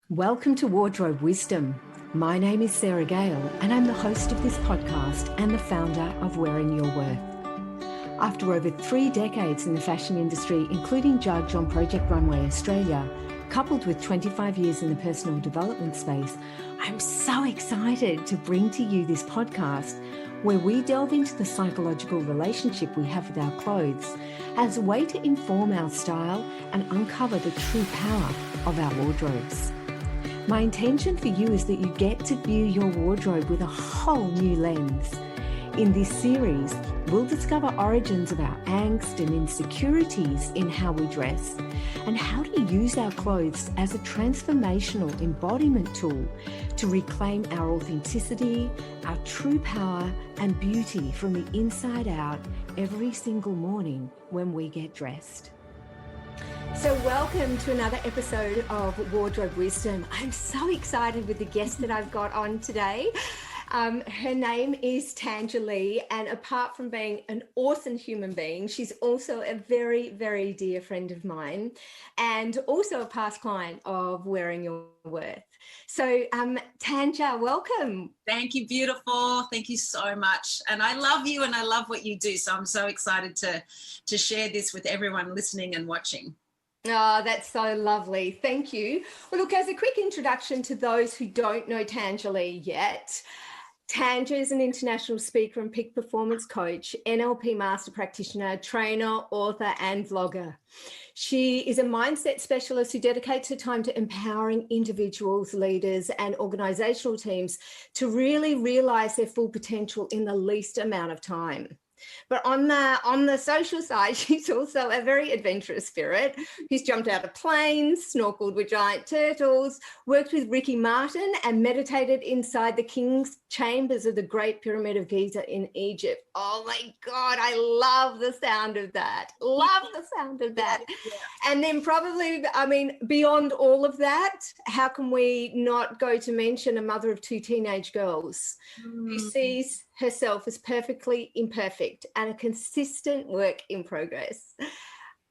Welcome to Wardrobe Wisdom. My name is Sarah Gale and I'm the host of this podcast and the founder of Wearing Your Worth. After over 3 decades in the fashion industry, including judge on Project Runway Australia, coupled with 25 years in the personal development space, I'm so excited to bring to you this podcast where we delve into the psychological relationship we have with our clothes as a way to inform our style and uncover the true power of our wardrobes. My intention for you is that you get to view your wardrobe with a whole new lens. In this series, we'll discover origins of our angst and insecurities in how we dress and how to use our clothes as a transformational embodiment tool to reclaim our authenticity, our true power and beauty from the inside out every single morning when we get dressed. So welcome to another episode of Wardrobe Wisdom. I'm so excited with the guest that I've got on today. Her name is Tanja Lee, and apart from being an awesome human being, she's also a very, very dear friend of mine and also a past client of Wearing Your Worth. So Tanja, welcome. Thank you, beautiful. Thank you so much. And I love you and I love what you do. So I'm so excited to share this with everyone listening and watching. Oh, that's so lovely. Thank you. Well, look, as a quick introduction to those who don't know Tanja Lee yet, Tanja is an international speaker and peak performance coach, NLP master practitioner, trainer, author, and vlogger. She is a mindset specialist who dedicates her time to empowering individuals, leaders, and organizational teams to really realize their full potential in the least amount of time. But on the social side, she's also a very adventurous spirit who's jumped out of planes, snorkeled with giant turtles, worked with Ricky Martin and meditated inside the king's chambers of the Great Pyramid of Giza in Egypt. Oh my God, I love the sound of that. Love the sound of that. Yeah. And then probably, beyond all of that, how can we not go to mention a mother of 2 teenage girls who sees herself as perfectly imperfect and a consistent work in progress.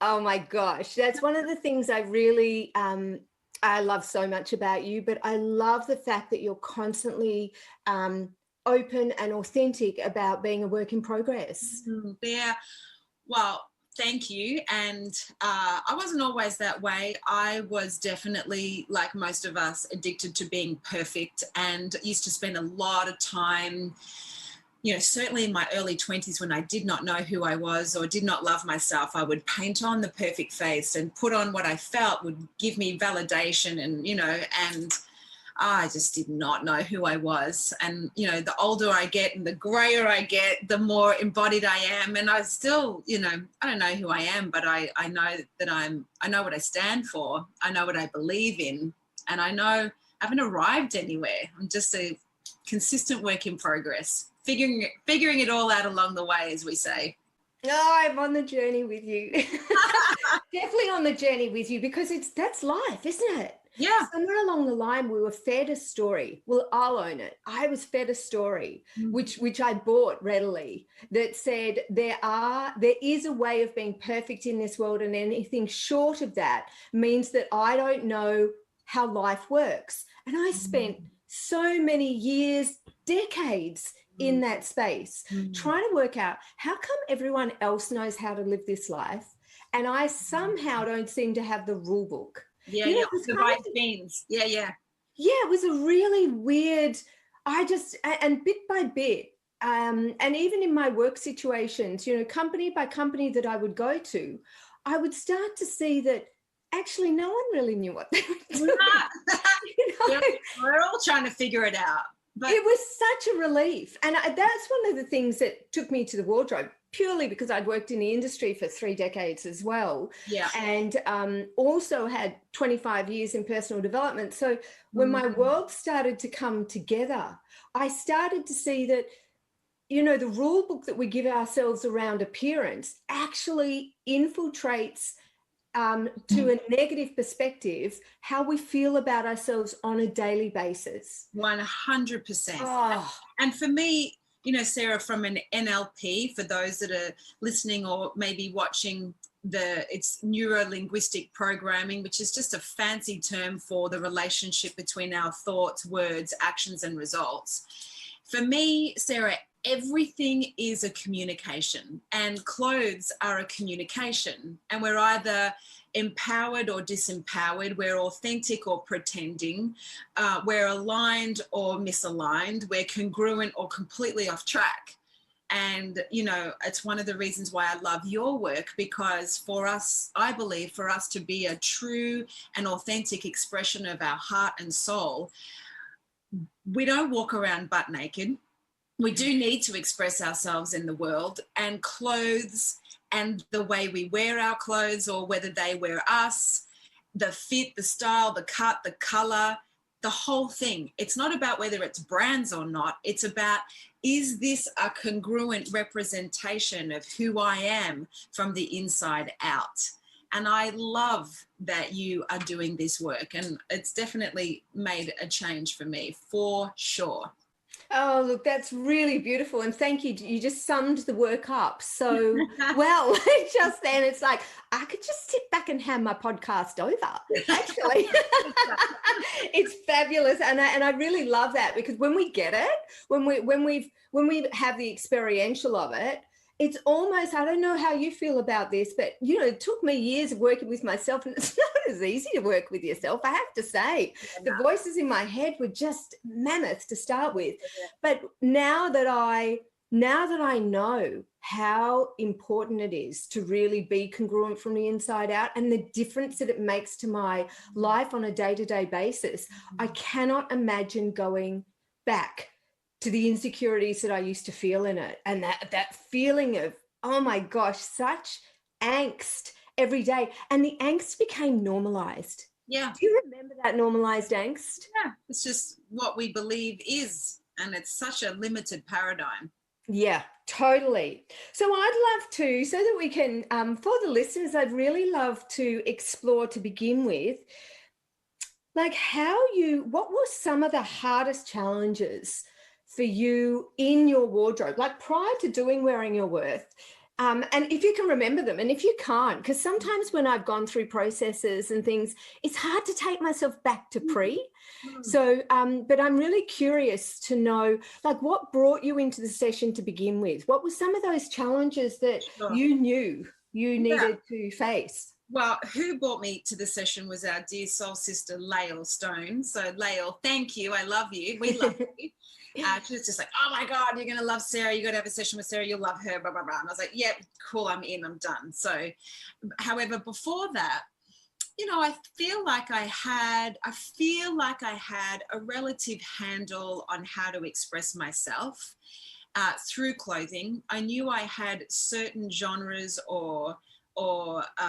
Oh my gosh, that's one of the things I really I love so much about you, but I love the fact that you're constantly open and authentic about being a work in progress. Yeah, well, thank you. And I wasn't always that way. I was definitely, like most of us, addicted to being perfect and used to spend a lot of time, certainly in my early 20s when I did not know who I was or did not love myself, I would paint on the perfect face and put on what I felt would give me validation and I just did not know who I was. And, the older I get and the grayer I get, the more embodied I am. And I still, I don't know who I am, but I know that I know what I stand for. I know what I believe in. And I know I haven't arrived anywhere. I'm just a consistent work in progress, figuring it all out along the way, as we say. Oh, I'm on the journey with you. Definitely on the journey with you, because that's life, isn't it? Yeah. Somewhere along the line, we were fed a story. Well, I'll own it. I was fed a story, which I bought readily, that said there is a way of being perfect in this world, and anything short of that means that I don't know how life works. And I spent so many years, decades in that space, trying to work out how come everyone else knows how to live this life and I somehow don't seem to have the rule book. Yeah, the right things. Yeah. Yeah, it was a really weird, and bit by bit, and even in my work situations, company by company that I would go to, I would start to see that actually no one really knew what they were doing. Yeah, we're all trying to figure it out. But it was such a relief. And that's one of the things that took me to the wardrobe, purely because I'd worked in the industry for 3 decades as well. Yeah. And also had 25 years in personal development. So when my world started to come together, I started to see that, the rule book that we give ourselves around appearance actually infiltrates to a negative perspective, how we feel about ourselves on a daily basis. 100%. Oh. And for me, Sarah, from an NLP, for those that are listening or maybe watching it's neuro-linguistic programming, which is just a fancy term for the relationship between our thoughts, words, actions, and results. For me, Sarah, everything is a communication, and clothes are a communication, and we're either empowered or disempowered, we're authentic or pretending, we're aligned or misaligned, we're congruent or completely off track. And, you know, it's one of the reasons why I love your work, because for us, I believe for us to be a true and authentic expression of our heart and soul, we don't walk around butt naked. We do need to express ourselves in the world, and clothes and the way we wear our clothes, or whether they wear us, the fit, the style, the cut, the color, the whole thing. It's not about whether it's brands or not. It's about, is this a congruent representation of who I am from the inside out? And I love that you are doing this work, and it's definitely made a change for me, for sure. Oh, look, that's really beautiful. And thank you. You just summed the work up so well. Just then, it's like, I could just sit back and have my podcast over, actually. It's fabulous. And I really love that, because when we get it, when we have the experiential of it, it's almost, I don't know how you feel about this, but, you know, it took me years of working with myself, and it's not as easy to work with yourself, I have to say. The voices in my head were just mammoth to start with. But now that I know how important it is to really be congruent from the inside out, and the difference that it makes to my life on a day-to-day basis, I cannot imagine going back to the insecurities that I used to feel in it, and that feeling of, oh my gosh, such angst every day. And the angst became normalized. Yeah. Do you remember that normalized angst? Yeah, it's just what we believe is, and it's such a limited paradigm. Yeah, totally. So I'd love to, so that we can, for the listeners, I'd really love to explore, to begin with, like what were some of the hardest challenges for you in your wardrobe, like prior to Wearing Your Worth? And if you can remember them, and if you can't, because sometimes when I've gone through processes and things, it's hard to take myself back to pre. So, but I'm really curious to know, like, what brought you into the session to begin with? What were some of those challenges that you knew you needed to face? Well, who brought me to the session was our dear soul sister, Lael Stone. So Lael, thank you. I love you. We love you. She was just like, oh my God, you're going to love Sarah. You got to have a session with Sarah. You'll love her, blah, blah, blah. And I was like, yep, cool. I'm in, I'm done. So, however, before that, you know, I feel like I had a relative handle on how to express myself through clothing. I knew I had certain genres or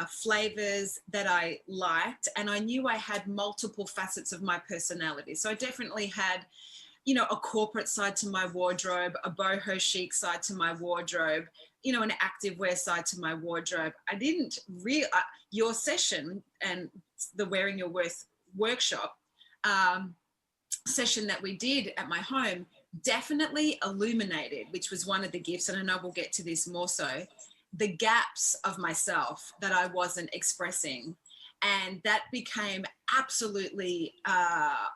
flavors that I liked, and I knew I had multiple facets of my personality. So I definitely had, you know, a corporate side to my wardrobe, a boho chic side to my wardrobe, you know, an activewear side to my wardrobe. I didn't your session and the Wearing Your Worth workshop session that we did at my home definitely illuminated, which was one of the gifts, and I know we'll get to this more so, the gaps of myself that I wasn't expressing. And that became absolutely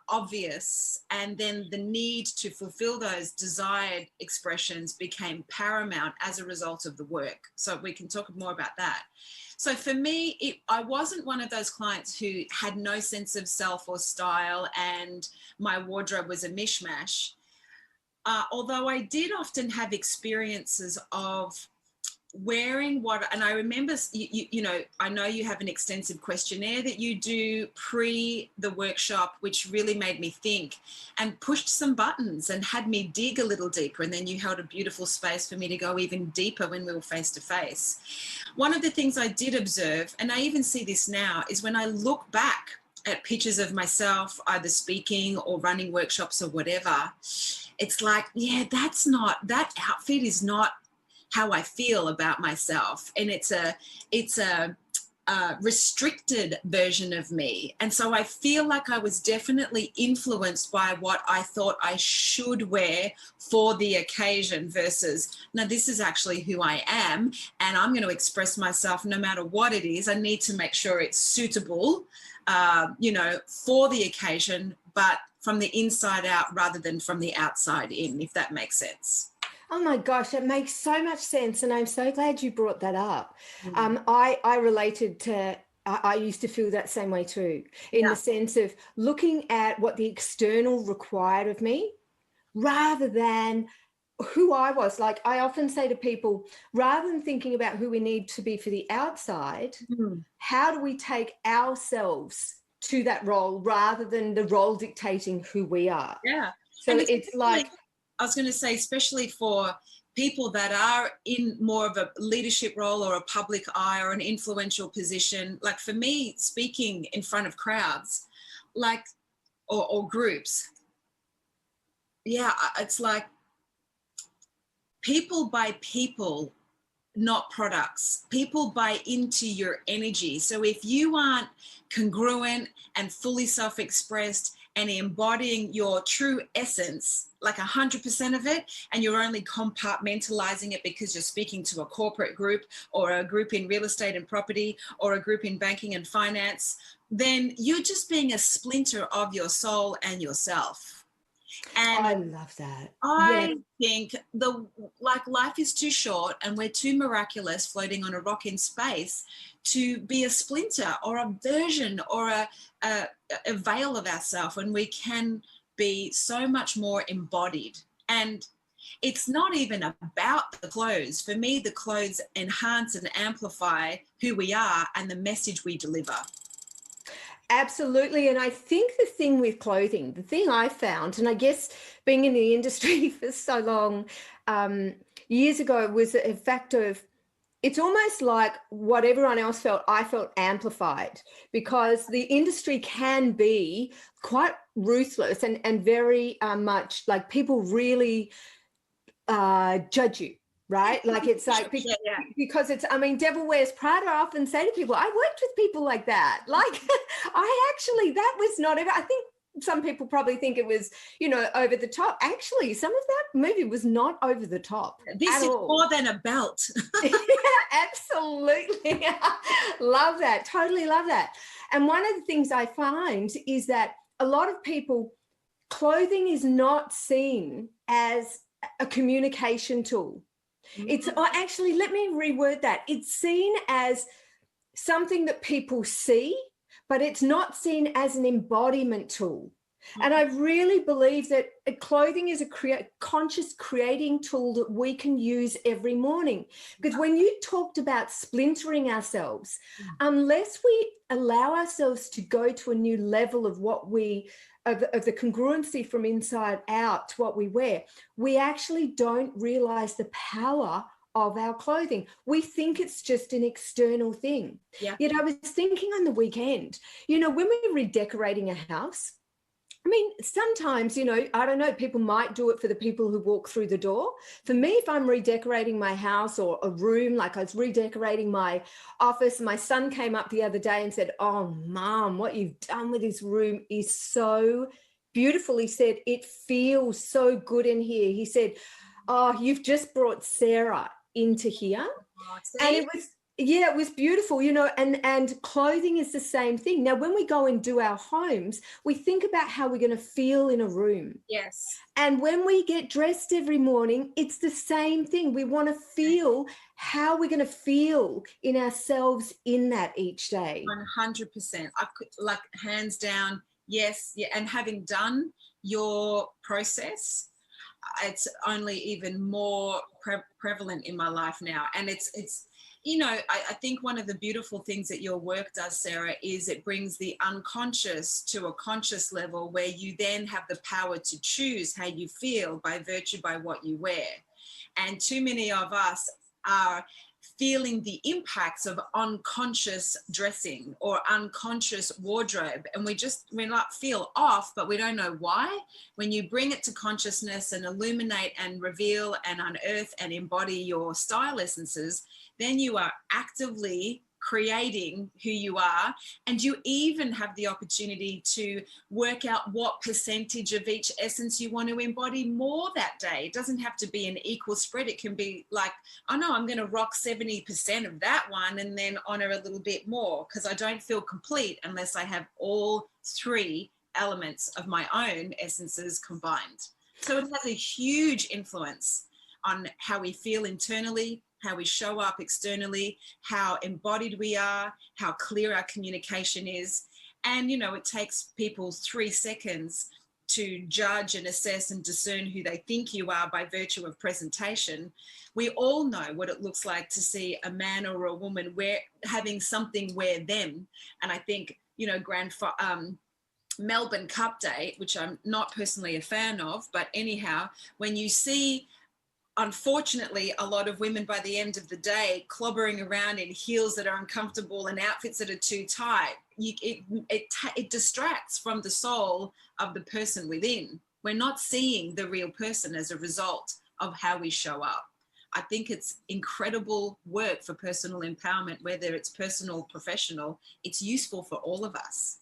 obvious. And then the need to fulfill those desired expressions became paramount as a result of the work. So we can talk more about that. So for me, I wasn't one of those clients who had no sense of self or style, and my wardrobe was a mishmash. Although I did often have experiences of wearing what, and I remember, you know, I know you have an extensive questionnaire that you do pre the workshop, which really made me think and pushed some buttons and had me dig a little deeper. And then you held a beautiful space for me to go even deeper when we were face to face. One of the things I did observe, and I even see this now, is when I look back at pictures of myself, either speaking or running workshops or whatever, it's like, yeah, that outfit is not how I feel about myself. And it's a restricted version of me. And so I feel like I was definitely influenced by what I thought I should wear for the occasion versus, no, this is actually who I am, and I'm going to express myself no matter what it is. I need to make sure it's suitable, for the occasion, but from the inside out rather than from the outside in, if that makes sense. Oh my gosh, it makes so much sense. And I'm so glad you brought that up. I related to, I used to feel that same way too, in the sense of looking at what the external required of me rather than who I was. Like I often say to people, rather than thinking about who we need to be for the outside, how do we take ourselves to that role rather than the role dictating who we are? Yeah. So it's like, I was going to say, especially for people that are in more of a leadership role or a public eye or an influential position, like for me, speaking in front of crowds, like, or groups, it's like people buy people, not products. People buy into your energy. So if you aren't congruent and fully self-expressed and embodying your true essence, like 100% of it, and you're only compartmentalizing it because you're speaking to a corporate group or a group in real estate and property or a group in banking and finance, then you're just being a splinter of your soul and yourself. And I love that. I think life is too short and we're too miraculous floating on a rock in space to be a splinter or a version or a veil of ourselves when we can be so much more embodied. And it's not even about the clothes. For me, the clothes enhance and amplify who we are and the message we deliver. Absolutely. And I think the thing with clothing, the thing I found, and I guess being in the industry for so long, years ago, was a fact of, it's almost like what everyone else felt, I felt amplified, because the industry can be quite ruthless and very much like people really judge you. Right? Like it's like, because it's, I mean, Devil Wears Prada, I often say to people, I worked with people like that. Like that was not ever, I think some people probably think it was, over the top. Actually, some of that movie was not over the top. This is more than a belt. Yeah, absolutely. Love that. Totally love that. And one of the things I find is that a lot of people, clothing is not seen as a communication tool. It's actually, let me reword that. It's seen as something that people see, but it's not seen as an embodiment tool. And I really believe that clothing is a conscious creating tool that we can use every morning. Because when you talked about splintering ourselves, unless we allow ourselves to go to a new level of what of the congruency from inside out to what we wear, we actually don't realize the power of our clothing. We think it's just an external thing. Yeah. Yet I was thinking on the weekend, when we're redecorating a house, I mean, sometimes, I don't know, people might do it for the people who walk through the door. For me, if I'm redecorating my house or a room, like I was redecorating my office, my son came up the other day and said, "Oh, Mom, what you've done with this room is so beautiful." He said, "It feels so good in here." He said, "Oh, you've just brought Sarah into here." And it was beautiful, and clothing is the same thing. Now, when we go and do our homes, we think about how we're going to feel in a room. Yes. And when we get dressed every morning, it's the same thing. We want to feel how we're going to feel in ourselves in that each day. 100%. I could, like, hands down, yes. Yeah. And having done your process, it's only even more prevalent in my life now. And it's I think one of the beautiful things that your work does, Sarah, is it brings the unconscious to a conscious level where you then have the power to choose how you feel by virtue by what you wear. And too many of us are feeling the impacts of unconscious dressing or unconscious wardrobe, and we not feel off, but we don't know why. When you bring it to consciousness and illuminate and reveal and unearth and embody your style essences, then you are actively creating who you are. And you even have the opportunity to work out what percentage of each essence you want to embody more that day. It doesn't have to be an equal spread. It can be like, oh no, I'm going to rock 70% of that one and then honor a little bit more, because I don't feel complete unless I have all three elements of my own essences combined. So it has a huge influence on how we feel internally, how we show up externally, how embodied we are, how clear our communication is. And, you know, it takes people 3 seconds to judge and assess and discern who they think you are by virtue of presentation. We all know what it looks like to see a man or a woman having something wear them. And I think, you know, Melbourne Cup Day, which I'm not personally a fan of, but anyhow, when you see, unfortunately, a lot of women by the end of the day clobbering around in heels that are uncomfortable and outfits that are too tight, it distracts from the soul of the person within. We're not seeing the real person as a result of how we show up. I think it's incredible work for personal empowerment, whether it's personal or professional. It's useful for all of us.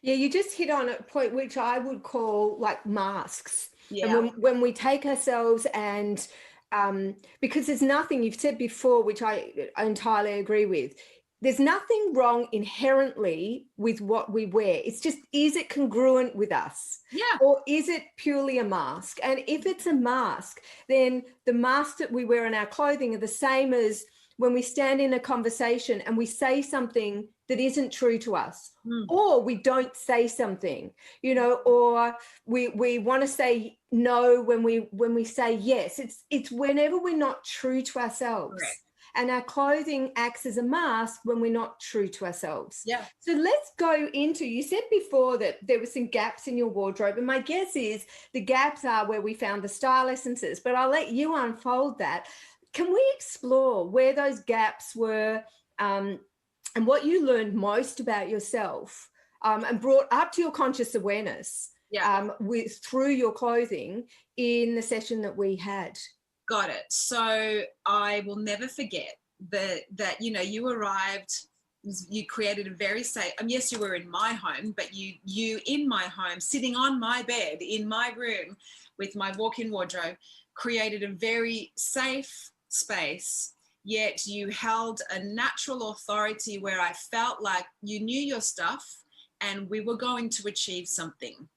Yeah, you just hit on a point which I would call like masks. Yeah. And when we take ourselves and because there's nothing you've said before, which I entirely agree with. There's nothing wrong inherently with what we wear. It's just, is it congruent with us? Yeah. Or is it purely a mask? And if it's a mask, then the masks that we wear in our clothing are the same as when we stand in a conversation and we say something that isn't true to us, or we don't say something, you know, or we want to say no when we say yes. It's whenever we're not true to ourselves. Correct. And our clothing acts as a mask when we're not true to ourselves. Yeah. So let's go into, you said before that there were some gaps in your wardrobe, and my guess is the gaps are where we found the style essences, but I'll let you unfold that. Can we explore where those gaps were, and what you learned most about yourself, and brought up to your conscious awareness through your clothing in the session that we had? Got it. So I will never forget that you know, you arrived, you created a very safe, yes, you were in my home, but you in my home, sitting on my bed in my room with my walk-in wardrobe, created a very safe space, yet you held a natural authority where I felt like you knew your stuff and we were going to achieve something.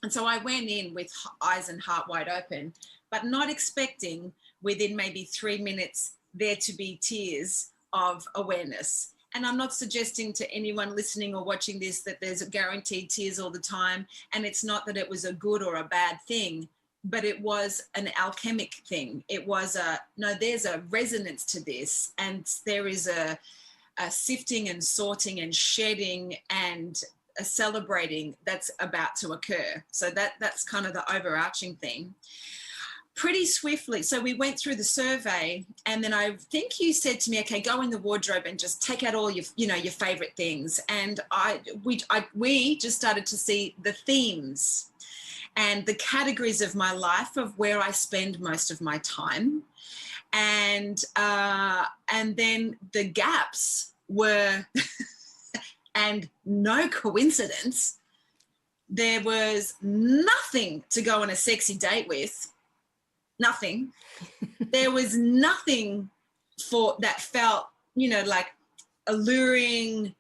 And so I went in with eyes and heart wide open, but not expecting within maybe 3 minutes there to be tears of awareness. And I'm not suggesting to anyone listening or watching this that there's a guaranteed tears all the time. And it's not that it was a good or a bad thing, but it was an alchemic thing. It was there's a resonance to this, and there is a sifting and sorting and shedding and a celebrating that's about to occur. So that's kind of the overarching thing. Pretty swiftly, so we went through the survey, and then I think you said to me, okay, go in the wardrobe and just take out all your favorite things. And we just started to see the themes and the categories of my life of where I spend most of my time. And then the gaps were, and no coincidence, there was nothing to go on a sexy date with. Nothing. There was nothing that felt, like alluring,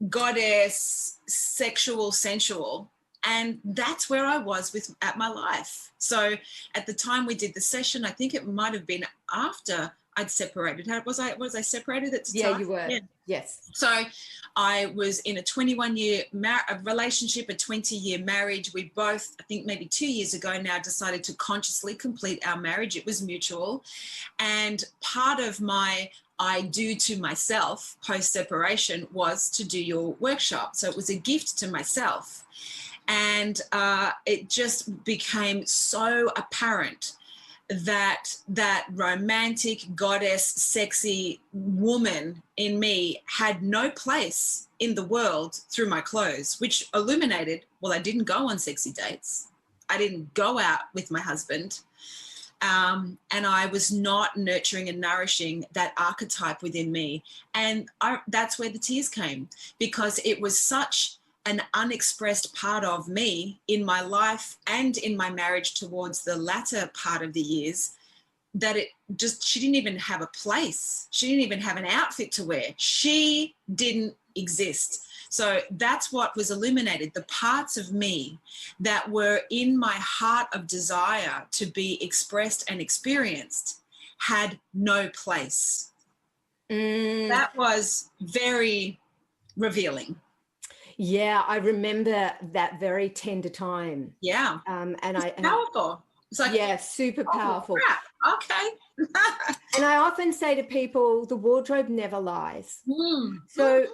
goddess, sexual, sensual. And that's where I was at my life. So at the time we did the session, I think it might have been after I'd separated. Was I separated at the time? Yeah, you were. Yeah. Yes. So I was in a 21-year relationship, a 20-year marriage. We both, I think maybe 2 years ago now, decided to consciously complete our marriage. It was mutual. And part of my I do to myself post-separation was to do your workshop. So it was a gift to myself. And it just became so apparent that romantic, goddess, sexy woman in me had no place in the world through my clothes, which illuminated, well, I didn't go on sexy dates. I didn't go out with my husband. And I was not nurturing and nourishing that archetype within me. And that's where the tears came, because it was such an unexpressed part of me in my life and in my marriage towards the latter part of the years, that she didn't even have a place. She didn't even have an outfit to wear. She didn't exist. So that's what was illuminated. The parts of me that were in my heart of desire to be expressed and experienced had no place. That was very revealing. Yeah, I remember that very tender time. Yeah. And powerful. It's like, yeah, super powerful. Crap. Okay. And I often say to people, the wardrobe never lies. So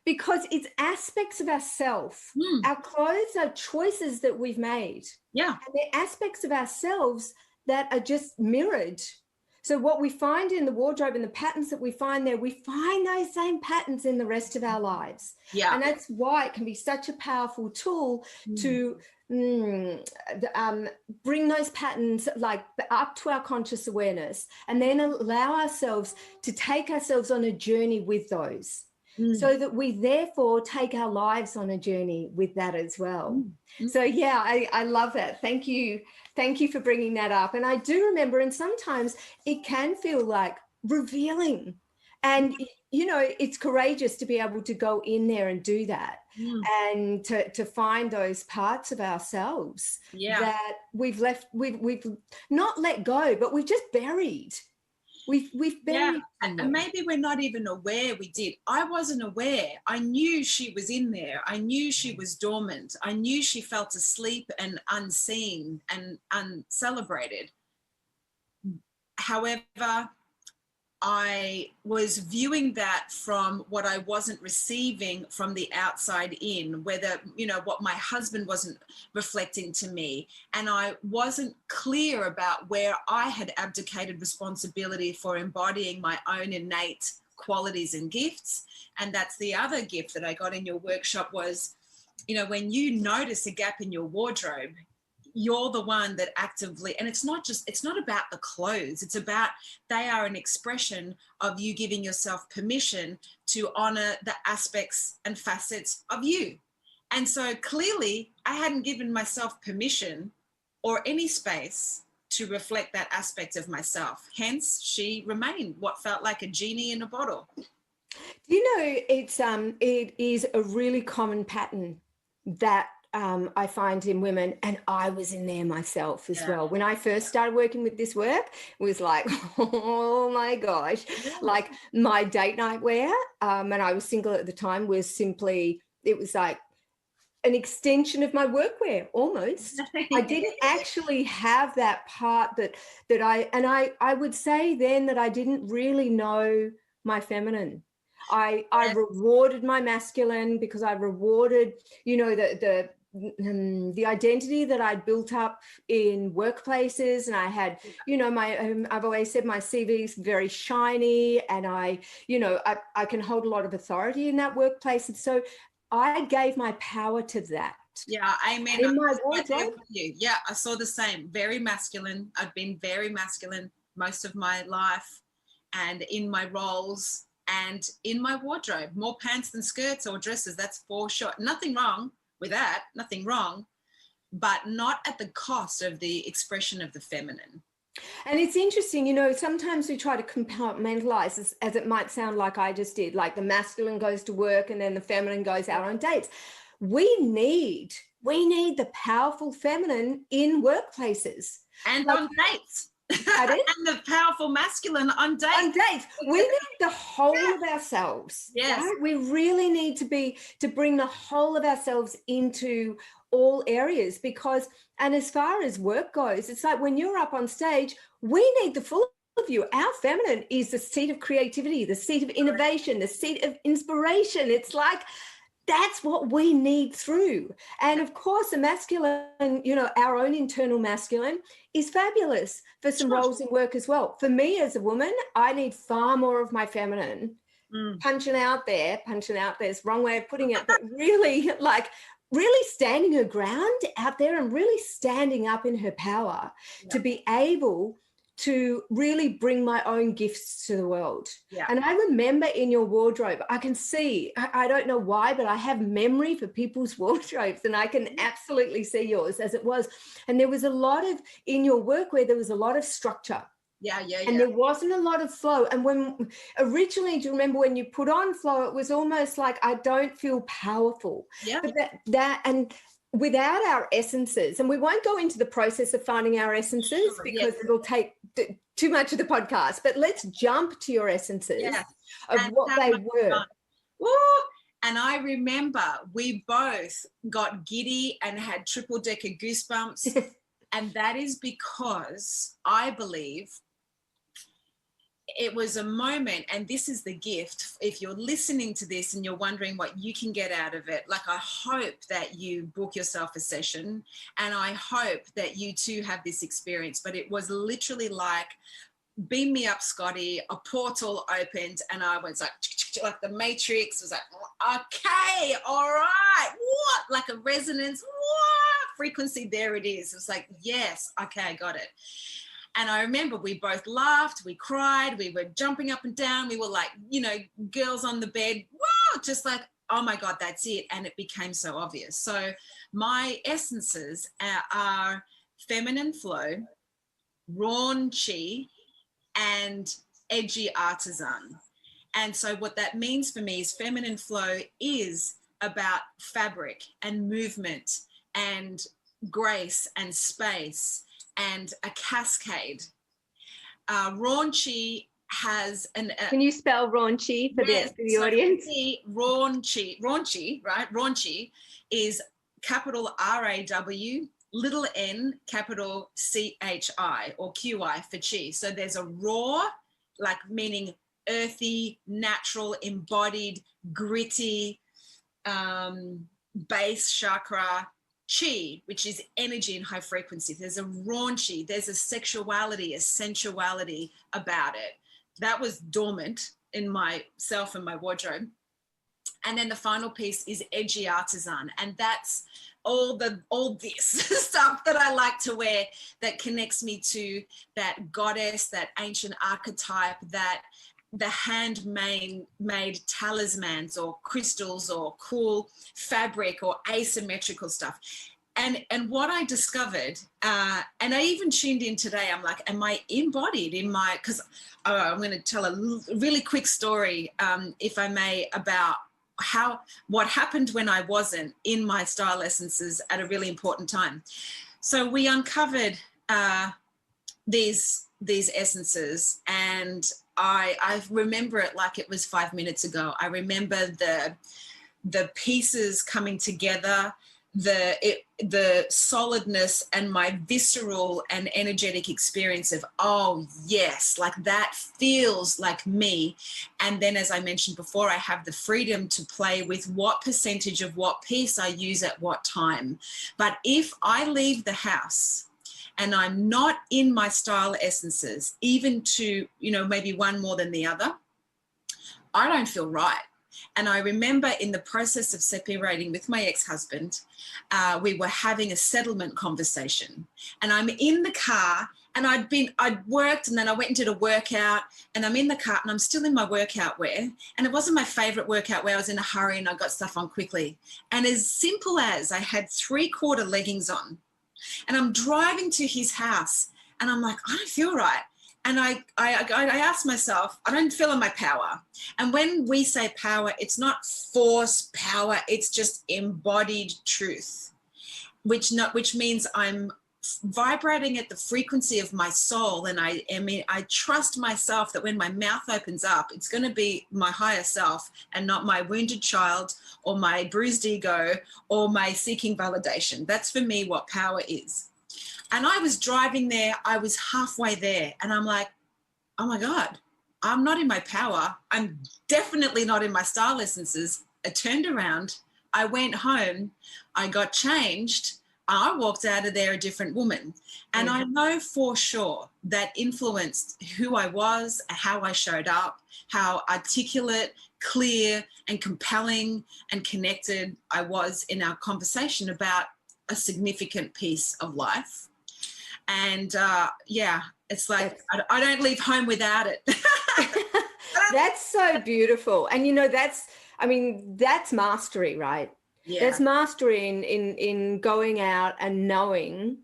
because it's aspects of ourselves. Our clothes are choices that we've made. Yeah. And they're aspects of ourselves that are just mirrored. So what we find in the wardrobe and the patterns that we find there, we find those same patterns in the rest of our lives. Yeah. And that's why it can be such a powerful tool to bring those patterns like up to our conscious awareness, and then allow ourselves to take ourselves on a journey with those. So that we therefore take our lives on a journey with that as well. So yeah, I love that. Thank you. Thank you for bringing that up. And I do remember, and sometimes it can feel like revealing. And, you know, it's courageous to be able to go in there and do that and to find those parts of ourselves that we've not let go, but we've just buried. We've buried. And maybe we're not even aware we did. I wasn't aware. I knew she was in there. I knew she was dormant. I knew she felt asleep and unseen and uncelebrated. However, I was viewing that from what I wasn't receiving from the outside in, whether, you know, what my husband wasn't reflecting to me. And I wasn't clear about where I had abdicated responsibility for embodying my own innate qualities and gifts. And that's the other gift that I got in your workshop was, you know, when you notice a gap in your wardrobe, you're the one that actively, and it's not about the clothes, it's about they are an expression of you giving yourself permission to honor the aspects and facets of you. And so clearly I hadn't given myself permission or any space to reflect that aspect of myself. Hence, she remained what felt like a genie in a bottle. Do you know, it is a really common pattern that I find in women, and I was in there myself as well. When I first started working with this work, it was like, oh my gosh, like my date night wear, and I was single at the time, was simply, it was like an extension of my workwear almost. I didn't actually have that part that I would say then that I didn't really know my feminine. I rewarded my masculine because I rewarded, you know, the identity that I'd built up in workplaces, and I had, you know, I've always said my CV is very shiny, and I can hold a lot of authority in that workplace, and so I gave my power to that. Yeah, amen. In my wardrobe, yeah, I saw the same. Very masculine. I've been very masculine most of my life, and in my roles and in my wardrobe, more pants than skirts or dresses. That's for sure. Nothing wrong with that, nothing wrong, but not at the cost of the expression of the feminine. And it's interesting, you know, sometimes we try to compartmentalize, as it might sound like I just did, like the masculine goes to work and then the feminine goes out on dates. We need the powerful feminine in workplaces. And like, on dates. And the powerful masculine on dates. On dates. We need the whole of ourselves. Yes. Right? We really need to bring the whole of ourselves into all areas, because, and as far as work goes, it's like when you're up on stage, we need the full of you. Our feminine is the seat of creativity, the seat of innovation, the seat of inspiration. It's like, that's what we need through. And of course, the masculine, you know, our own internal masculine is fabulous for some roles in work as well. For me as a woman, I need far more of my feminine punching out there. It's the wrong way of putting it, but really like really standing her ground out there and really standing up in her power to be able to really bring my own gifts to the world. Yeah. And I remember in your wardrobe, I can see, I don't know why, but I have memory for people's wardrobes, and I can absolutely see yours as it was. And there was a lot of, in your work, where there was a lot of structure. And there wasn't a lot of flow. And when originally, do you remember when you put on flow, it was almost like, I don't feel powerful. Yeah. But and without our essences, and we won't go into the process of finding our essences because it'll take too much of the podcast, but let's jump to your essences of and what they were. And I remember we both got giddy and had triple-decker goosebumps. And that is because I believe it was a moment, and this is the gift. If you're listening to this and you're wondering what you can get out of it, like, I hope that you book yourself a session, and I hope that you too have this experience. But it was literally like, beam me up, Scotty, a portal opened, and I was like the Matrix was like, okay, all right, what? Like a resonance, what? Frequency, there it is. It was like, yes, okay, I got it. And I remember we both laughed, we cried, we were jumping up and down. We were like, girls on the bed, whoa, just like, oh my God, that's it. And it became so obvious. So my essences are feminine flow, raunchy, and edgy artisan. And so what that means for me is feminine flow is about fabric and movement and grace and space and a cascade. Raunchy has an... Can you spell raunchy for the audience? Raunchy, right? Raunchy is capital R-A-W, little n, capital C-H-I, or Q-I for chi. So there's a raw, like meaning earthy, natural, embodied, gritty, base chakra, chi, which is energy and high frequency. There's a raunchy, there's a sexuality, a sensuality about it. That was dormant in myself and my wardrobe. And then the final piece is edgy artisan. And that's all this stuff that I like to wear that connects me to that goddess, that ancient archetype, that the handmade talismans or crystals or cool fabric or asymmetrical stuff. And what I discovered, and I even tuned in today, I'm like, am I embodied in my, because I'm going to tell a really quick story, if I may, about what happened when I wasn't in my style essences at a really important time. So we uncovered these essences, and I remember it like it was 5 minutes ago. I remember the pieces coming together, the solidness, and my visceral and energetic experience of, oh yes, like that feels like me. And then, as I mentioned before, I have the freedom to play with what percentage of what piece I use at what time. But if I leave the house and I'm not in my style essences, even to, maybe one more than the other, I don't feel right. And I remember in the process of separating with my ex-husband, we were having a settlement conversation, and I'm in the car, and I'd worked, and then I went and did a workout, and I'm in the car and I'm still in my workout wear. And it wasn't my favorite workout wear. I was in a hurry and I got stuff on quickly. And as simple as I had 3/4 leggings on, and I'm driving to his house, and I'm like, I don't feel right. And I asked myself, I don't feel in my power. And when we say power, it's not force power, it's just embodied truth, which means I'm vibrating at the frequency of my soul. And I trust myself that when my mouth opens up, it's going to be my higher self and not my wounded child or my bruised ego or my seeking validation. That's for me what power is. And I was driving there, I was halfway there, and I'm like, oh my God, I'm not in my power. I'm definitely not in my style essences. I turned around, I went home, I got changed, I walked out of there a different woman. And I know for sure that influenced who I was, how I showed up, how articulate, clear, and compelling and connected I was in our conversation about a significant piece of life. And it's like I don't leave home without it. That's so beautiful. And that's mastery, right? Yeah. That's mastery in going out and knowing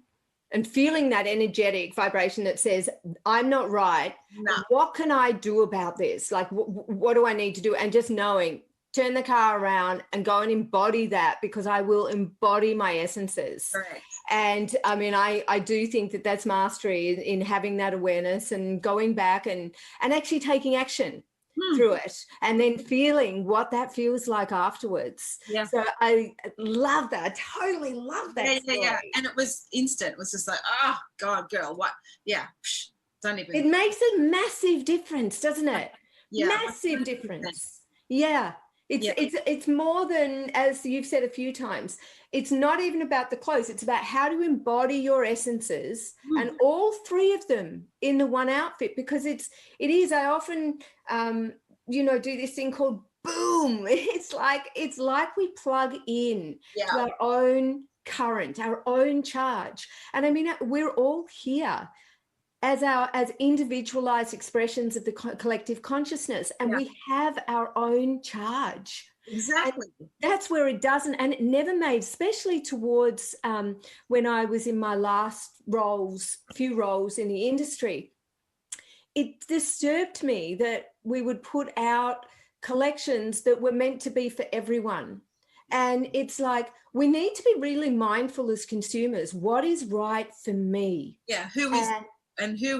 and feeling that energetic vibration that says, I'm not right. No. What can I do about this? Like, what do I need to do? And just knowing, turn the car around and go and embody that, because I will embody my essences. Correct. And I mean, I do think that that's mastery in having that awareness and going back and actually taking action through it, and then feeling what that feels like afterwards. Yeah. So I love that. I totally love that. Yeah. And it was instant. It was just like, oh God, girl, what? Yeah. Don't even. It makes a massive difference, doesn't it? Yeah. Massive 100%. Difference. Yeah. It's more than, as you've said a few times, it's not even about the clothes. It's about how to embody your essences and all three of them in the one outfit, because it is, I often, do this thing called boom. It's like we plug in to our own current, our own charge. And I mean, we're all here as individualized expressions of the collective consciousness, and we have our own charge. Exactly. And that's where it doesn't, and it never made, especially towards when I was in my last few roles in the industry, it disturbed me that we would put out collections that were meant to be for everyone. And it's like, we need to be really mindful as consumers. What is right for me? Yeah. Who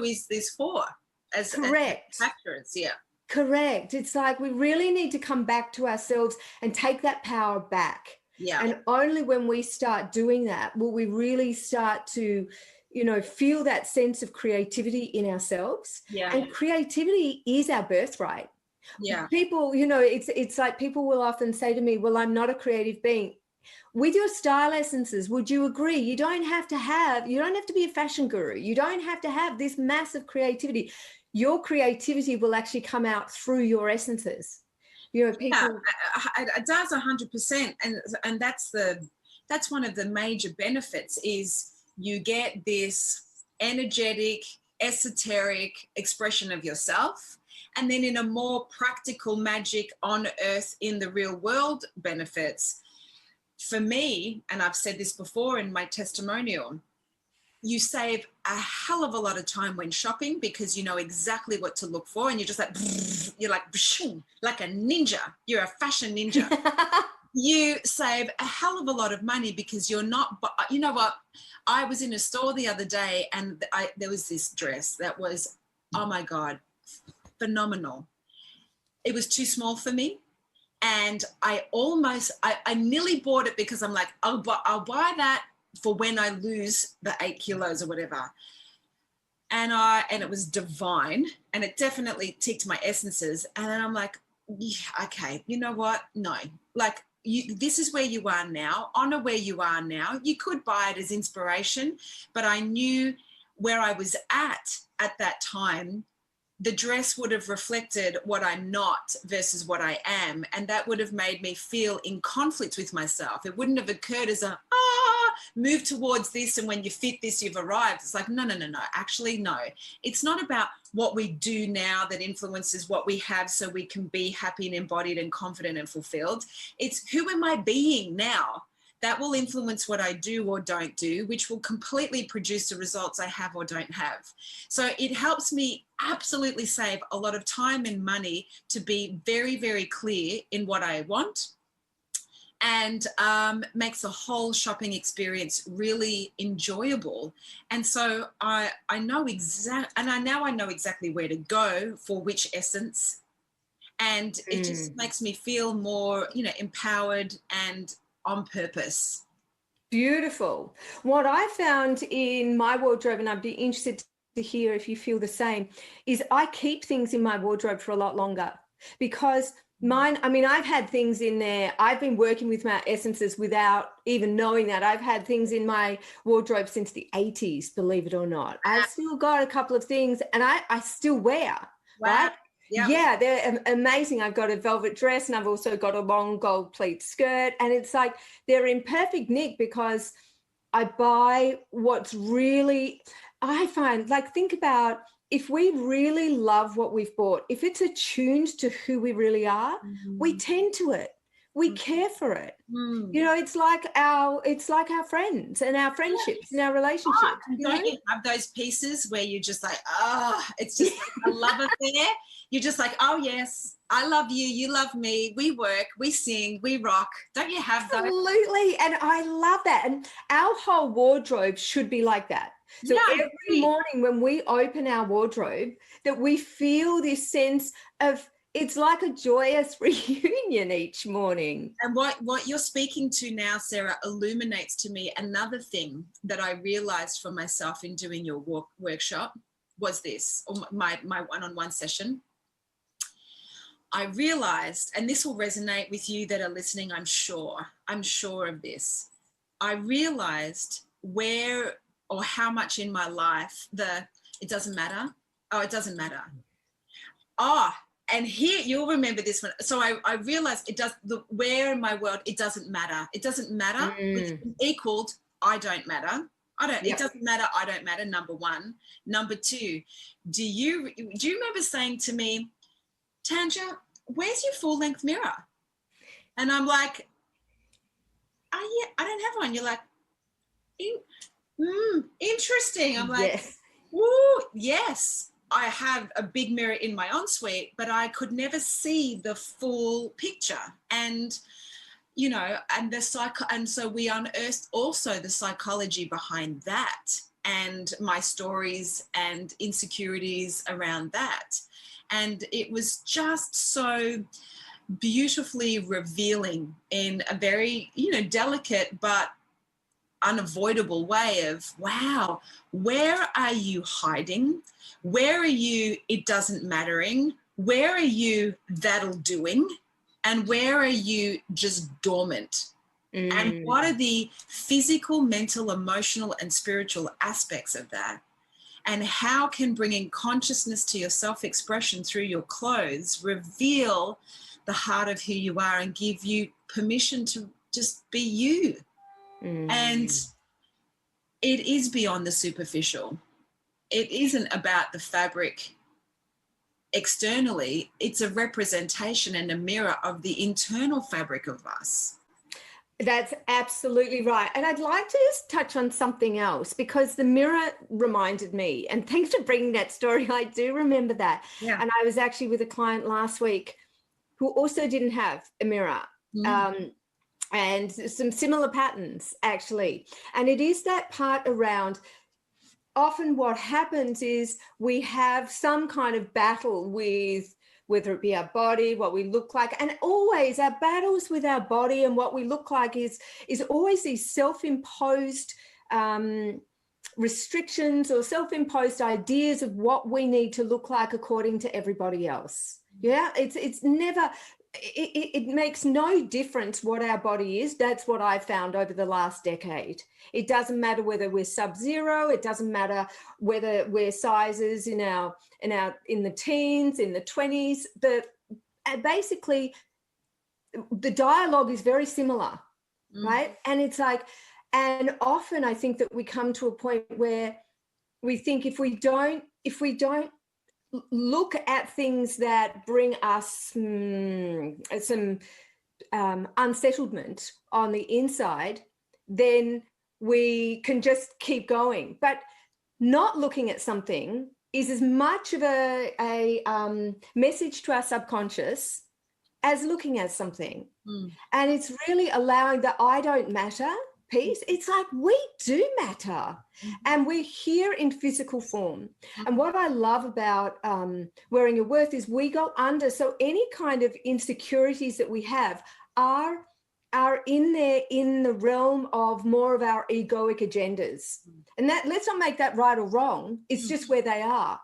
is this for? As manufacturers, Correct. It's like we really need to come back to ourselves and take that power back. Yeah. And only when we start doing that will we really start to, feel that sense of creativity in ourselves. Yeah. And creativity is our birthright. Yeah. People, it's like people will often say to me, well, I'm not a creative being. With your style essences, would you agree? You don't have to be a fashion guru. You don't have to have this massive creativity. Your creativity will actually come out through your essences. People. Yeah, it does 100%. And that's one of the major benefits is you get this energetic, esoteric expression of yourself. And then in a more practical magic on earth in the real world benefits, for me, and I've said this before in my testimonial, you save a hell of a lot of time when shopping because you know exactly what to look for, and you're just like, you're like a ninja. You're a fashion ninja. You save a hell of a lot of money because you're not, you know what? I was in a store the other day and there was this dress that was, oh my God, phenomenal. It was too small for me. And I nearly bought it because I'm like, I'll buy that for when I lose the 8 kilos or whatever. And it was divine, and it definitely ticked my essences. And then I'm like, yeah, okay, you know what? No, like this is where you are now, honor where you are now. You could buy it as inspiration, but I knew where I was at that time. The dress would have reflected what I'm not versus what I am. And that would have made me feel in conflict with myself. It wouldn't have occurred as move towards this. And when you fit this, you've arrived. It's like, no. Actually, no. It's not about what we do now that influences what we have so we can be happy and embodied and confident and fulfilled. It's who am I being now? That will influence what I do or don't do, which will completely produce the results I have or don't have. So it helps me absolutely save a lot of time and money to be very, very clear in what I want, and makes the whole shopping experience really enjoyable. And so I know exactly where to go for which essence. And it just makes me feel more, empowered and on purpose. Beautiful. What I found in my wardrobe, and I'd be interested to hear if you feel the same, is I keep things in my wardrobe for a lot longer because Mine, I mean, I've had things in there. I've been working with my essences without even knowing that. I've had things in my wardrobe since the 80s, believe it or not. I've still got a couple of things and I still wear, right? Yep. Yeah, they're amazing. I've got a velvet dress and I've also got a long gold pleat skirt. And it's like they're in perfect nick because I buy what's really, I find, like, think about if we really love what we've bought, if it's attuned to who we really are, we tend to it. We care for it. You know, it's like our friends and our friendships and our relationships. Don't you have those pieces where you're just like, it's just like a love affair? You're just like, oh yes, I love you, you love me, we work, we sing, we rock. Don't you have those? Absolutely. And I love that. And our whole wardrobe should be like that. So every morning when we open our wardrobe, that we feel this sense of, it's like a joyous reunion each morning. And what you're speaking to now, Sarah, illuminates to me another thing that I realized for myself in doing your workshop was this, or my one-on-one session. I realized, and this will resonate with you that are listening, I'm sure of this. I realized where or how much in my life it doesn't matter. Oh, it doesn't matter. And here, you'll remember this one. So I realized where in my world, it doesn't matter. It doesn't matter. Which equaled, I don't matter. It doesn't matter. I don't matter. Number one. Number two, do you remember saying to me, Tanja, where's your full length mirror? And I'm like, oh yeah, I don't have one. You're like, interesting. I'm like, yes. Ooh, yes. I have a big mirror in my ensuite, but I could never see the full picture. And, you know, and so we unearthed also the psychology behind that and my stories and insecurities around that. And it was just so beautifully revealing in a very, delicate but unavoidable way of, wow, where are you hiding? Where are you, it doesn't mattering? Where are you, that'll doing? And where are you just dormant? And what are the physical, mental, emotional, and spiritual aspects of that? And how can bringing consciousness to your self-expression through your clothes reveal the heart of who you are and give you permission to just be you? And it is beyond the superficial. It isn't about the fabric externally. It's a representation and a mirror of the internal fabric of us. That's absolutely right. And I'd like to just touch on something else because the mirror reminded me, and thanks for bringing that story. I do remember that. Yeah. And I was actually with a client last week who also didn't have a mirror. And some similar patterns, actually. And it is that part around, often what happens is we have some kind of battle with, whether it be our body, what we look like, and always our battles with our body and what we look like is always these self-imposed restrictions or self-imposed ideas of what we need to look like according to everybody else. Yeah, it's never... It makes no difference what our body is. That's what I've found over the last decade. It doesn't matter whether we're sub-zero. It doesn't matter whether we're sizes in the teens, in the 20s. Basically, the dialogue is very similar, right? And it's like, and often I think that we come to a point where we think if we don't look at things that bring us some unsettlement on the inside, then we can just keep going. But not looking at something is as much of a message to our subconscious as looking at something. And it's really allowing the I don't matter piece. It's like we do matter, and we're here in physical form. And what I love about Wearing Your Worth is we go under, so any kind of insecurities that we have are in there in the realm of more of our egoic agendas. And that, let's not make that right or wrong, it's just where they are.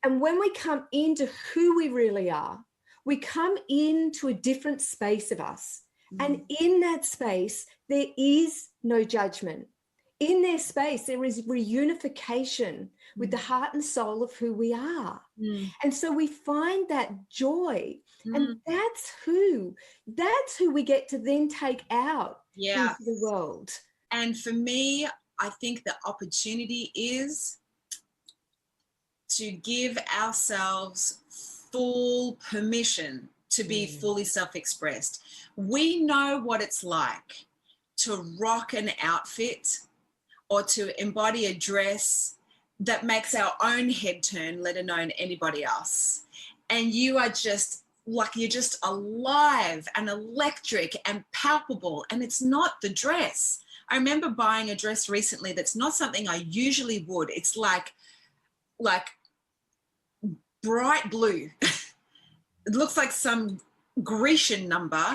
And when we come into who we really are, we come into a different space of us. And in that space, there is no judgment. In their space, there is reunification with the heart and soul of who we are. And so we find that joy. And that's who we get to then take out into the world. And for me, I think the opportunity is to give ourselves full permission to be fully self-expressed. We know what it's like to rock an outfit or to embody a dress that makes our own head turn, let alone anybody else. And you are just like, you're just alive and electric and palpable. And it's not the dress. I remember buying a dress recently that's not something I usually would. It's like bright blue. It looks like some Grecian number.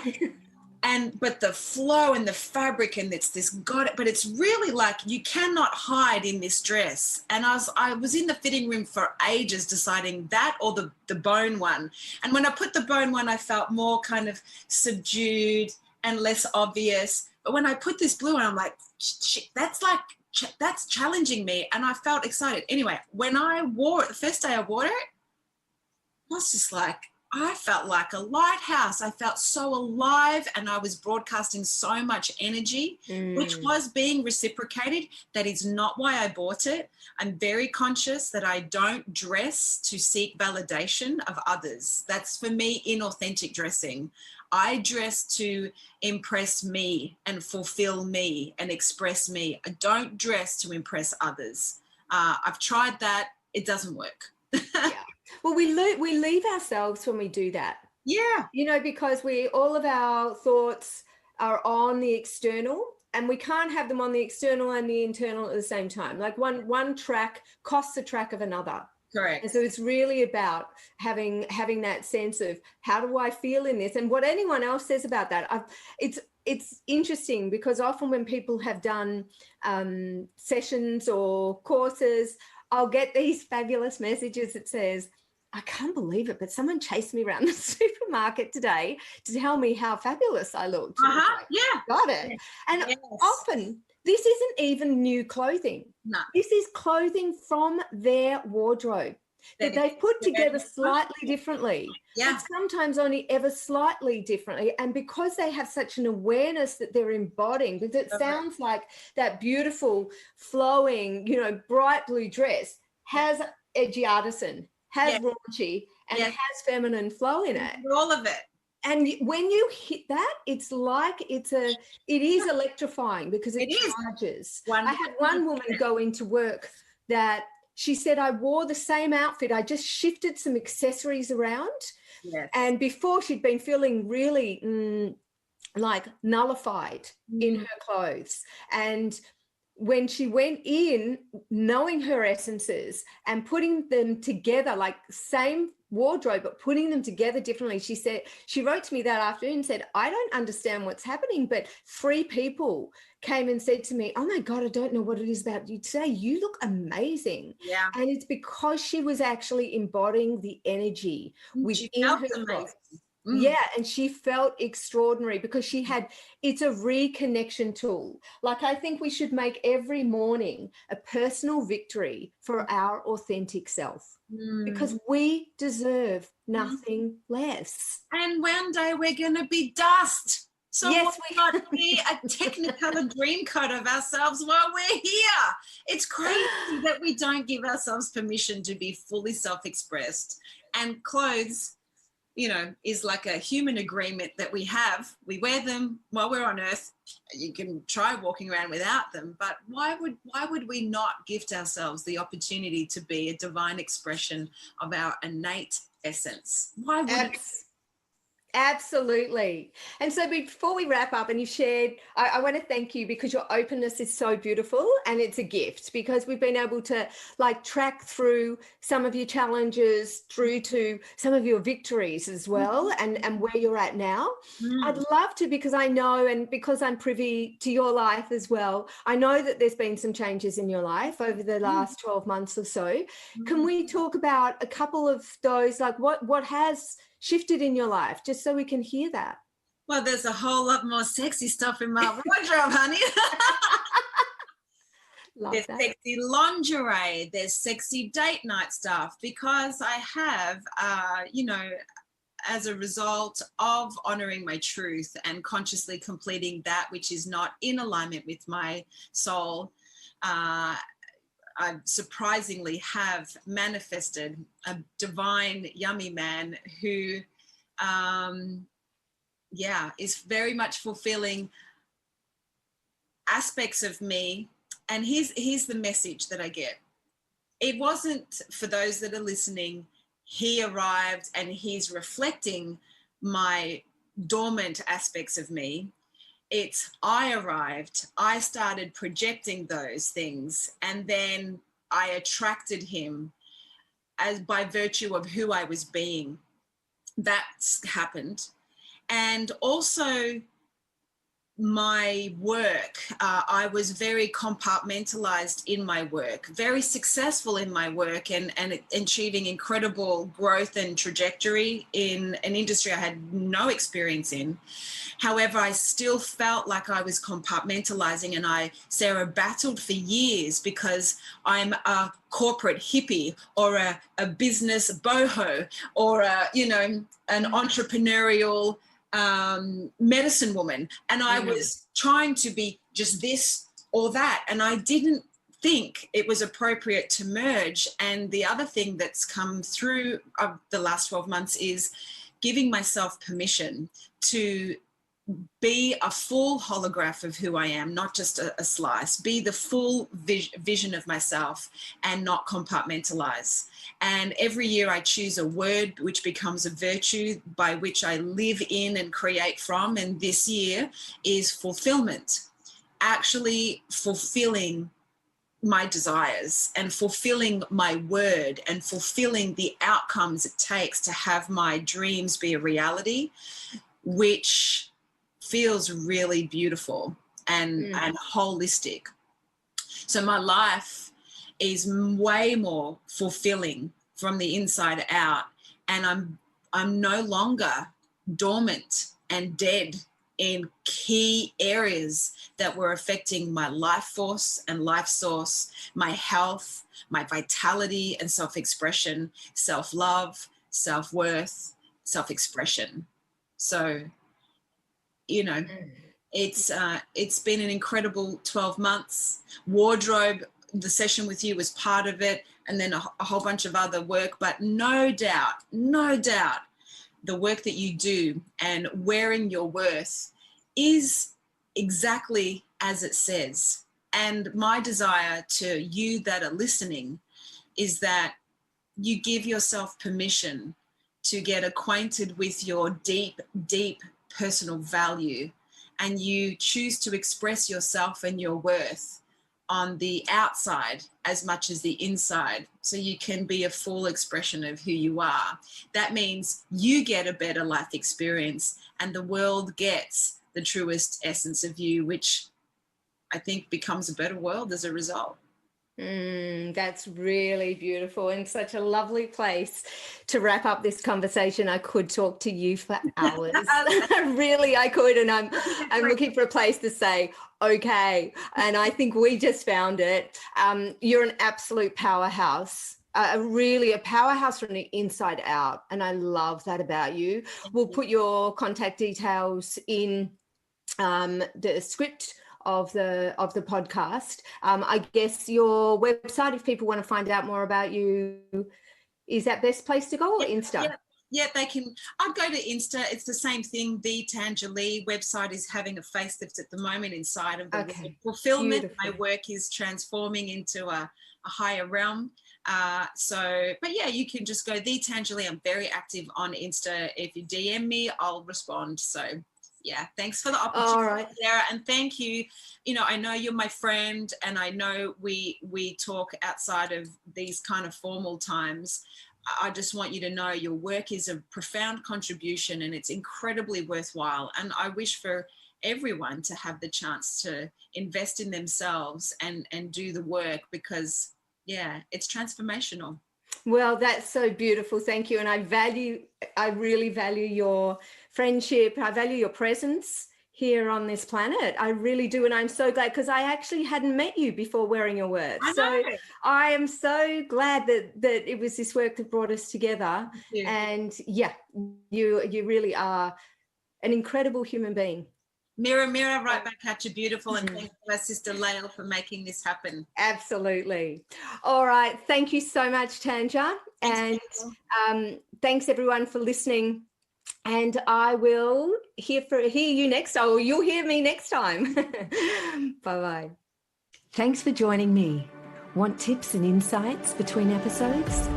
But the flow and the fabric, and it's this but it's really like you cannot hide in this dress. And I was in the fitting room for ages deciding that or the bone one. And when I put the bone one, I felt more kind of subdued and less obvious. But when I put this blue one, I'm like, that's challenging me. And I felt excited. Anyway, when I wore it, the first day I wore it, I was just like, I felt like a lighthouse. I felt so alive, and I was broadcasting so much energy, which was being reciprocated. That is not why I bought it. I'm very conscious that I don't dress to seek validation of others. That's for me inauthentic dressing. I dress to impress me and fulfill me and express me. I don't dress to impress others. I've tried that. It doesn't work. Yeah. Well, we leave ourselves when we do that. Yeah. You know, because all of our thoughts are on the external, and we can't have them on the external and the internal at the same time. Like one track costs the track of another. Correct. And so it's really about having that sense of, how do I feel in this? And what anyone else says about that. It's interesting, because often when people have done sessions or courses, I'll get these fabulous messages that says, I can't believe it, but someone chased me around the supermarket today to tell me how fabulous I looked. Like, yeah. Got it. And often this isn't even new clothing. No. This is clothing from their wardrobe that they've put together slightly differently. Yeah. But sometimes only ever slightly differently. And because they have such an awareness that they're embodying, because it sounds like that beautiful, flowing, bright blue dress has edgy artisan, has raunchy, and has feminine flow in it. All of it. And when you hit that, it's like it is electrifying, because it charges. I had one woman go into work that she said, I wore the same outfit. I just shifted some accessories around. Yes. And before, she'd been feeling really like nullified in her clothes. And when she went in, knowing her essences and putting them together, like same wardrobe, but putting them together differently, she wrote to me that afternoon and said, I don't understand what's happening, but 3 people came and said to me, oh my God, I don't know what it is about you today. You look amazing. Yeah. And it's because she was actually embodying the energy within her. Yeah, and she felt extraordinary, because it's a reconnection tool. Like, I think we should make every morning a personal victory for our authentic self, because we deserve nothing less. And one day we're going to be dust. So yes, we got to be a technicolor dream coat of ourselves while we're here. It's crazy that we don't give ourselves permission to be fully self-expressed. And clothes, is like a human agreement that we have. We wear them while we're on earth. You can try walking around without them, but why would we not gift ourselves the opportunity to be a divine expression of our innate essence? Why would Absolutely. And so before we wrap up, and you've shared, I want to thank you, because your openness is so beautiful, and it's a gift, because we've been able to track through some of your challenges through to some of your victories as well, and where you're at now. I'd love to, because I know, and because I'm privy to your life as well, I know that there's been some changes in your life over the last 12 months or so. Can we talk about a couple of those, like what has shifted in your life, just so we can hear that? Well, there's a whole lot more sexy stuff in my wardrobe, honey. Love There's that. sexy lingerie, there's sexy date night stuff, because I have, as a result of honoring my truth and consciously completing that which is not in alignment with my soul, I surprisingly have manifested a divine, yummy man who, is very much fulfilling aspects of me. And here's the message that I get. It wasn't, for those that are listening, he arrived and he's reflecting my dormant aspects of me. It's I arrived, I started projecting those things, and then I attracted him as by virtue of who I was being. That's happened. And also my work, I was very compartmentalized in my work, very successful in my work, and achieving incredible growth and trajectory in an industry I had no experience in. However, I still felt like I was compartmentalizing, and Sarah, battled for years because I'm a corporate hippie or a business boho or an entrepreneurial medicine woman, and I was trying to be just this or that, and I didn't think it was appropriate to merge. And the other thing that's come through the last 12 months is giving myself permission to be a full holograph of who I am, not just a slice, be the full vision of myself and not compartmentalize. And every year I choose a word which becomes a virtue by which I live in and create from. And this year is fulfillment, actually fulfilling my desires and fulfilling my word and fulfilling the outcomes it takes to have my dreams be a reality, which feels really beautiful and holistic. So my life is way more fulfilling from the inside out, and I'm no longer dormant and dead in key areas that were affecting my life force and life source, my health, my vitality and self-expression, self-love, self-worth, self-expression. So it's been an incredible 12 months. Wardrobe, the session with you was part of it, and then a whole bunch of other work. But no doubt, the work that you do and wearing your worth is exactly as it says. And my desire to you that are listening is that you give yourself permission to get acquainted with your deep, deep personal value, and you choose to express yourself and your worth on the outside as much as the inside, so you can be a full expression of who you are. That means you get a better life experience and the world gets the truest essence of you, which I think becomes a better world as a result. That's really beautiful and such a lovely place to wrap up this conversation. I could talk to you for hours. Really, I could. And I'm looking for a place to say, okay. And I think we just found it. You're an absolute powerhouse. Really a powerhouse from the inside out. And I love that about you. We'll put your contact details in the script of the podcast. I guess your website, if people want to find out more about you, is that best place to go, or Insta? Yeah, they can. I'd go to Insta. It's the same thing. The Tanja Lee website is having a facelift at the moment inside of the fulfillment. Beautiful. My work is transforming into a higher realm. But yeah, you can just go the Tanja Lee. I'm very active on Insta. If you DM me, I'll respond. So yeah, thanks for the opportunity, all right, Sarah, and thank you. I know you're my friend, and I know we talk outside of these kind of formal times. I just want you to know your work is a profound contribution, and it's incredibly worthwhile. And I wish for everyone to have the chance to invest in themselves and do the work, because yeah, it's transformational. Well, that's so beautiful. Thank you. And I really value your friendship. I value your presence here on this planet. I really do. And I'm so glad, because I actually hadn't met you before Wearing Your Worth. I So know. I am so glad that it was this work that brought us together. Thank you. And yeah, you really are an incredible human being. Mirror, mirror, right back at you, beautiful. And thank you, our sister Lael, for making this happen. Absolutely. All right. Thank you so much, Tanja. Thanks, and thanks everyone for listening. And I will hear you next time, or you'll hear me next time. Bye-bye. Thanks for joining me. Want tips and insights between episodes?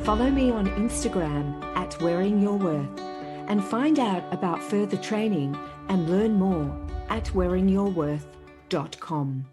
Follow me on Instagram at Wearing Your Worth, and find out about further training and learn more at wearingyourworth.com.